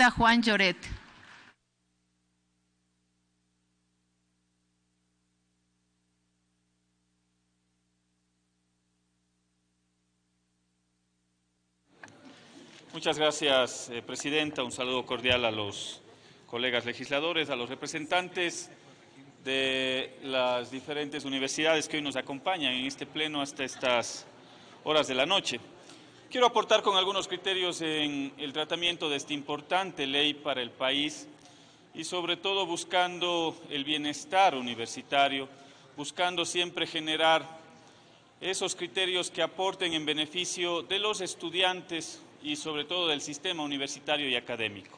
congresista Juan Lloret. Muchas gracias, Presidenta. Un saludo cordial a los colegas legisladores, a los representantes de las diferentes universidades que hoy nos acompañan en este pleno hasta estas horas de la noche. Quiero aportar con algunos criterios en el tratamiento de esta importante ley para el país y sobre todo buscando el bienestar universitario, buscando siempre generar esos criterios que aporten en beneficio de los estudiantes y sobre todo del sistema universitario y académico.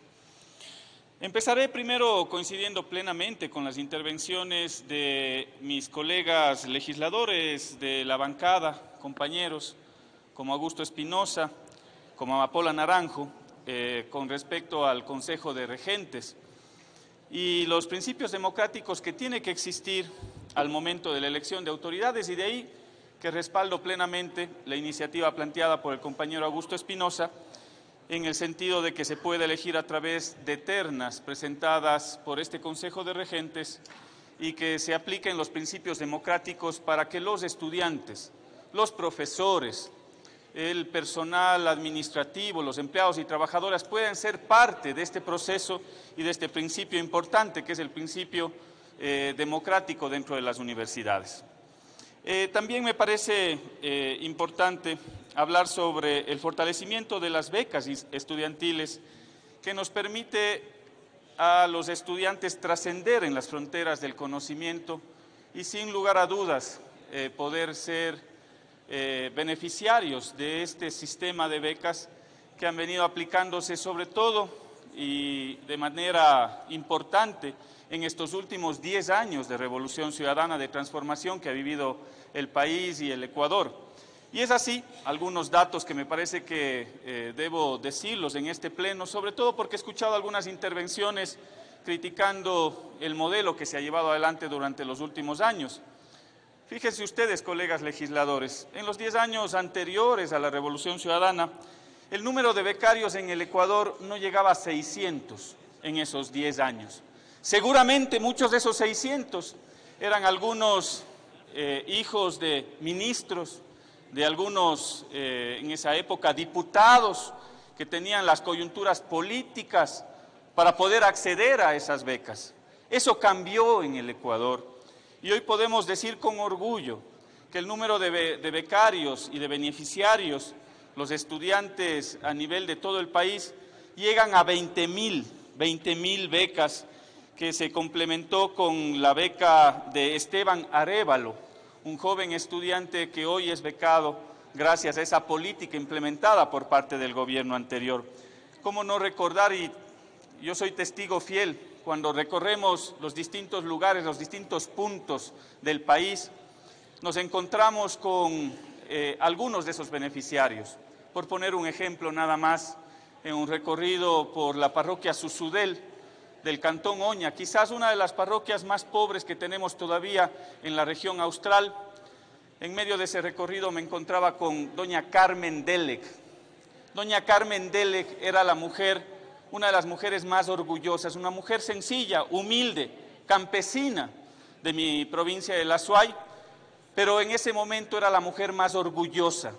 Empezaré primero coincidiendo plenamente con las intervenciones de mis colegas legisladores de la bancada, compañeros, como Augusto Espinosa, como Amapola Naranjo, con respecto al Consejo de Regentes y los principios democráticos que tiene que existir al momento de la elección de autoridades, y de ahí que respaldo plenamente la iniciativa planteada por el compañero Augusto Espinosa en el sentido de que se puede elegir a través de ternas presentadas por este Consejo de Regentes y que se apliquen los principios democráticos para que los estudiantes, los profesores, el personal administrativo, los empleados y trabajadoras puedan ser parte de este proceso y de este principio importante que es el principio democrático dentro de las universidades. También me parece importante hablar sobre el fortalecimiento de las becas estudiantiles que nos permite a los estudiantes trascender en las fronteras del conocimiento y sin lugar a dudas poder ser beneficiarios de este sistema de becas que han venido aplicándose sobre todo y de manera importante en estos últimos 10 años de revolución ciudadana, de transformación que ha vivido el país y el Ecuador. Y es así, algunos datos que me parece que debo decirlos en este pleno, sobre todo porque he escuchado algunas intervenciones criticando el modelo que se ha llevado adelante durante los últimos años. Fíjense ustedes, colegas legisladores, en los 10 años anteriores a la revolución ciudadana, el número de becarios en el Ecuador no llegaba a 600 en esos 10 años. Seguramente muchos de esos 600 eran algunos hijos de ministros, de algunos en esa época diputados que tenían las coyunturas políticas para poder acceder a esas becas. Eso cambió en el Ecuador y hoy podemos decir con orgullo que el número de becarios y de beneficiarios, los estudiantes a nivel de todo el país, llegan a 20.000 becas, que se complementó con la beca de Esteban Arévalo, un joven estudiante que hoy es becado gracias a esa política implementada por parte del gobierno anterior. ¿Cómo no recordar? Y yo soy testigo fiel, cuando recorremos los distintos lugares, los distintos puntos del país, nos encontramos con algunos de esos beneficiarios. Por poner un ejemplo nada más, en un recorrido por la parroquia Susudel del Cantón Oña, quizás una de las parroquias más pobres que tenemos todavía en la región austral. En medio de ese recorrido me encontraba con doña Carmen Delec. Doña Carmen Delec era la mujer, una de las mujeres más orgullosas, una mujer sencilla, humilde, campesina de mi provincia de La Suay, pero en ese momento era la mujer más orgullosa,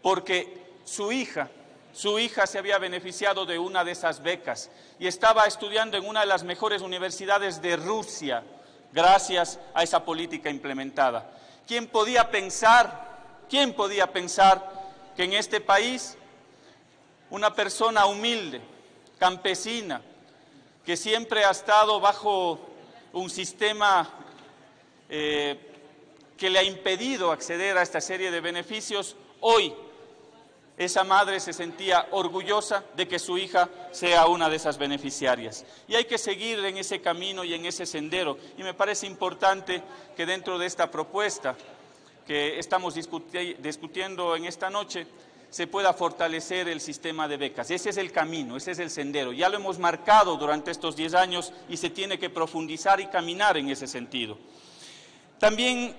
porque su hija se había beneficiado de una de esas becas y estaba estudiando en una de las mejores universidades de Rusia, gracias a esa política implementada. ¿Quién podía pensar que en este país una persona humilde, campesina, que siempre ha estado bajo un sistema que le ha impedido acceder a esta serie de beneficios, hoy esa madre se sentía orgullosa de que su hija sea una de esas beneficiarias? Y hay que seguir en ese camino y en ese sendero. Y me parece importante que dentro de esta propuesta que estamos discutiendo en esta noche, se pueda fortalecer el sistema de becas. Ese es el camino, ese es el sendero. Ya lo hemos marcado durante estos 10 años y se tiene que profundizar y caminar en ese sentido. También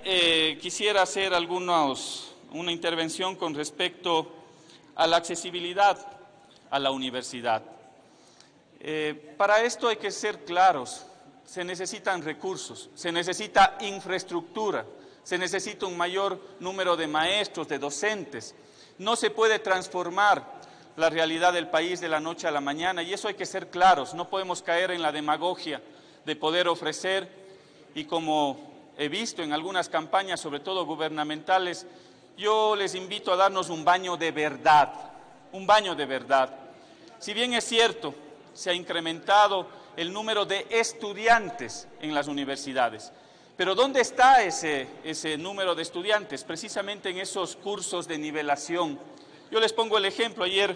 quisiera hacer una intervención con respecto a la accesibilidad a la universidad. Para esto hay que ser claros, se necesitan recursos, se necesita infraestructura, se necesita un mayor número de maestros, de docentes. No se puede transformar la realidad del país de la noche a la mañana y eso hay que ser claros, no podemos caer en la demagogia de poder ofrecer y como he visto en algunas campañas, sobre todo gubernamentales, yo les invito a darnos un baño de verdad, un baño de verdad. Si bien es cierto, se ha incrementado el número de estudiantes en las universidades, pero ¿dónde está ese número de estudiantes? Precisamente en esos cursos de nivelación. Yo les pongo el ejemplo, ayer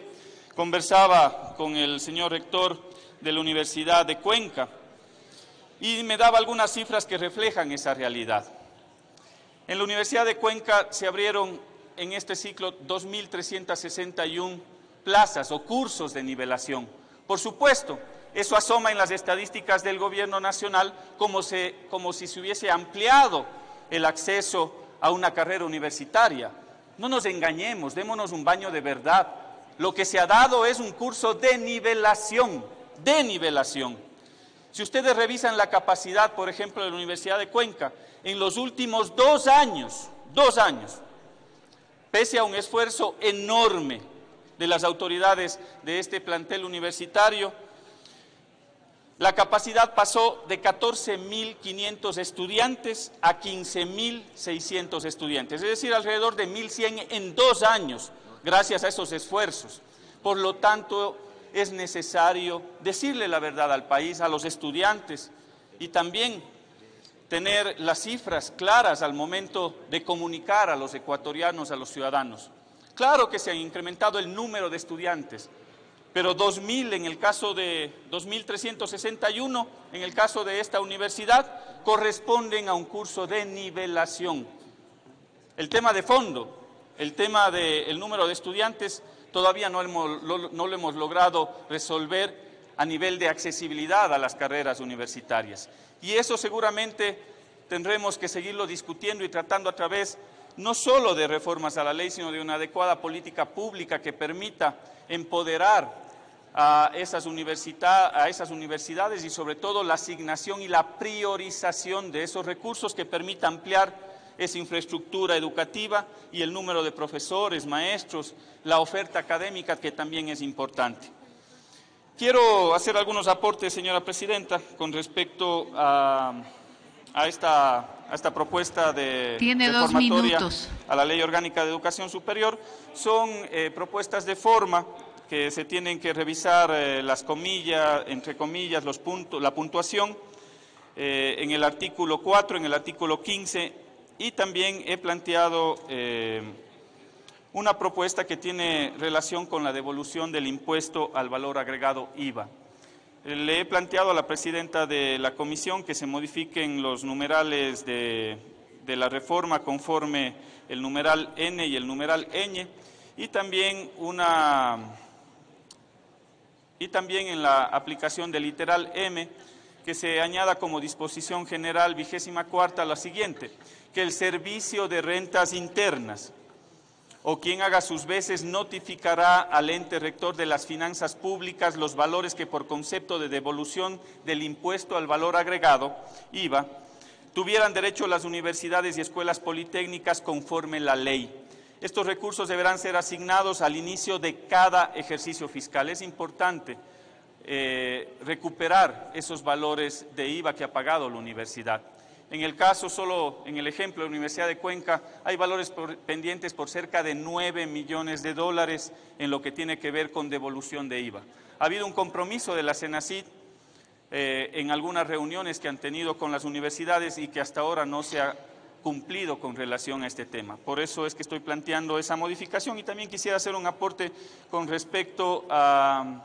conversaba con el señor rector de la Universidad de Cuenca y me daba algunas cifras que reflejan esa realidad. En la Universidad de Cuenca se abrieron en este ciclo 2.361 plazas o cursos de nivelación. Por supuesto, eso asoma en las estadísticas del Gobierno Nacional como si se hubiese ampliado el acceso a una carrera universitaria. No nos engañemos, démonos un baño de verdad. Lo que se ha dado es un curso de nivelación, de nivelación. Si ustedes revisan la capacidad, por ejemplo, de la Universidad de Cuenca, en los últimos 2 años, pese a un esfuerzo enorme de las autoridades de este plantel universitario, la capacidad pasó de 14.500 estudiantes a 15.600 estudiantes, es decir, alrededor de 1.100 en 2 años, gracias a esos esfuerzos. Por lo tanto, es necesario decirle la verdad al país, a los estudiantes, y también tener las cifras claras al momento de comunicar a los ecuatorianos, a los ciudadanos. Claro que se ha incrementado el número de estudiantes, pero 2.000 en el caso de 2.361 en el caso de esta universidad corresponden a un curso de nivelación. El tema de fondo, el tema del número de estudiantes, todavía no lo hemos logrado resolver a nivel de accesibilidad a las carreras universitarias. Y eso seguramente tendremos que seguirlo discutiendo y tratando a través no solo de reformas a la ley, sino de una adecuada política pública que permita empoderar a esas universidades y sobre todo la asignación y la priorización de esos recursos que permita ampliar esa infraestructura educativa y el número de profesores, maestros, la oferta académica que también es importante. Quiero hacer algunos aportes, señora presidenta, con respecto a esta propuesta de reformatoria a la Ley Orgánica de Educación Superior. Son propuestas de forma que se tienen que revisar las comillas, entre comillas, los puntos, la puntuación en el artículo 4, en el artículo 15, y también he planteado una propuesta que tiene relación con la devolución del impuesto al valor agregado IVA. Le he planteado a la presidenta de la comisión que se modifiquen los numerales de la reforma conforme el numeral N y el numeral ñ, y también en la aplicación del literal M, que se añada como disposición general 24ª la siguiente: que el servicio de rentas internas o quien haga sus veces notificará al ente rector de las finanzas públicas los valores que por concepto de devolución del impuesto al valor agregado, IVA, tuvieran derecho las universidades y escuelas politécnicas conforme la ley. Estos recursos deberán ser asignados al inicio de cada ejercicio fiscal. Es importante recuperar esos valores de IVA que ha pagado la universidad. En el caso, solo en el ejemplo de la Universidad de Cuenca, hay valores pendientes por cerca de 9 millones de dólares en lo que tiene que ver con devolución de IVA. Ha habido un compromiso de la CENACYT en algunas reuniones que han tenido con las universidades y que hasta ahora no se ha cumplido con relación a este tema. Por eso es que estoy planteando esa modificación y también quisiera hacer un aporte con respecto a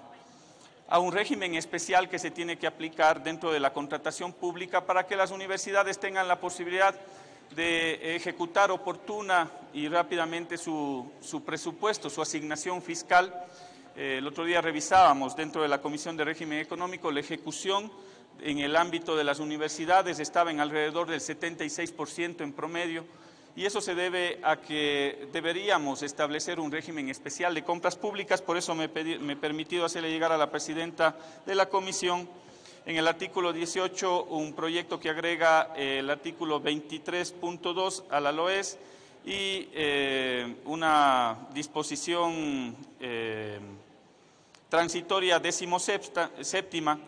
un régimen especial que se tiene que aplicar dentro de la contratación pública para que las universidades tengan la posibilidad de ejecutar oportuna y rápidamente su presupuesto, su asignación fiscal. El otro día revisábamos dentro de la Comisión de Régimen Económico la ejecución en el ámbito de las universidades estaba en alrededor del 76% en promedio y eso se debe a que deberíamos establecer un régimen especial de compras públicas. Por eso me he permitido hacerle llegar a la presidenta de la comisión en el artículo 18 un proyecto que agrega el artículo 23.2 a la LOES y una disposición transitoria 17ª,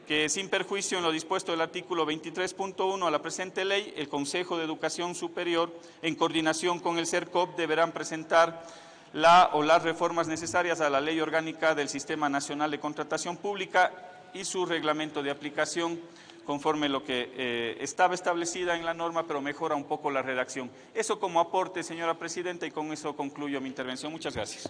que sin perjuicio en lo dispuesto del artículo 23.1 a la presente ley, el Consejo de Educación Superior, en coordinación con el CERCOP, deberán presentar las reformas necesarias a la Ley Orgánica del Sistema Nacional de Contratación Pública y su reglamento de aplicación, conforme lo que estaba establecida en la norma, pero mejora un poco la redacción. Eso como aporte, señora presidenta, y con eso concluyo mi intervención. Muchas gracias.